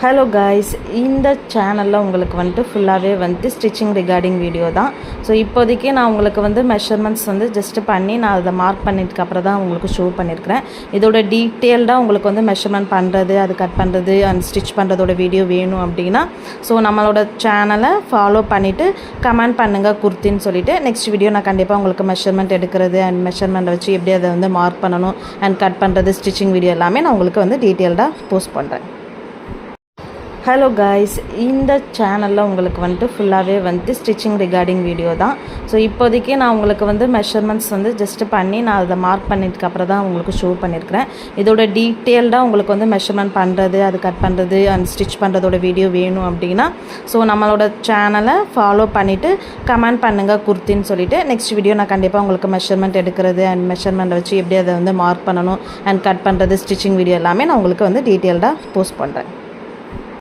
Hello guys, இந்த சேனலில் உங்களுக்கு வந்துட்டு ஃபுல்லாகவே ஸ்டிச்சிங் ரிகார்டிங் வீடியோ தான். ஸோ இப்போதைக்கு நான் உங்களுக்கு மெஷர்மெண்ட்ஸ் ஜஸ்ட்டு பண்ணி நான் அதை மார்க் பண்ணிட்டுக்கப்புறம் தான் உங்களுக்கு ஷோ பண்ணியிருக்கிறேன். இதோட டீட்டெயில்டாக உங்களுக்கு மெஷர்மெண்ட் பண்ணுறது, அது கட் பண்ணுறது அண்ட் ஸ்டிச் பண்ணுறதோட வீடியோ வேணும் அப்படின்னா ஸோ நம்மளோட சேனலை ஃபாலோ பண்ணிவிட்டு கமெண்ட் பண்ணுங்கள் குர்த்தின்னு சொல்லிவிட்டு நெக்ஸ்ட் வீடியோ நான் கண்டிப்பாக உங்களுக்கு மெஷர்மெண்ட் எடுக்கிறது அண்ட் மெஷர்மெண்ட்டை வச்சு எப்படி அதை மார்க் பண்ணணும் அண்ட் கட் பண்ணுறது ஸ்டிச்சிங் வீடியோ எல்லாமே நான் உங்களுக்கு டீட்டெயில்டாக போஸ்ட் பண்ணுறேன். ஹலோ காய்ஸ், இந்த சேனலில் உங்களுக்கு ஃபுல்லாகவே ஸ்டிச்சிங் ரிகார்டிங் வீடியோ தான். ஸோ இப்போதைக்கு நான் உங்களுக்கு மெஷர்மெண்ட்ஸ் ஜஸ்ட்டு பண்ணி நான் அதை மார்க் பண்ணிட்டுக்கப்புறம் தான் உங்களுக்கு ஷோ பண்ணியிருக்கிறேன். இதோட டீட்டெயில்டாக உங்களுக்கு மெஷர்மெண்ட் பண்ணுறது, அது கட் பண்ணுறது அண்ட் ஸ்டிச் பண்ணுறதோட வீடியோ வேணும் அப்படின்னா ஸோ நம்மளோட சேனலை ஃபாலோ பண்ணிவிட்டு கமெண்ட் பண்ணுங்கள் குர்த்தின்னு சொல்லிவிட்டு நெக்ஸ்ட் வீடியோ நான் கண்டிப்பாக உங்களுக்கு மெஷர்மெண்ட் எடுக்கிறது அண்ட் மெஷர்மெண்ட்டை வச்சு எப்படி அதை மார்க் பண்ணணும் அண்ட் கட் பண்ணுறது ஸ்டிச்சிங் வீடியோ எல்லாமே நான் உங்களுக்கு டீட்டெயில்டாக போஸ்ட் பண்ணுறேன்.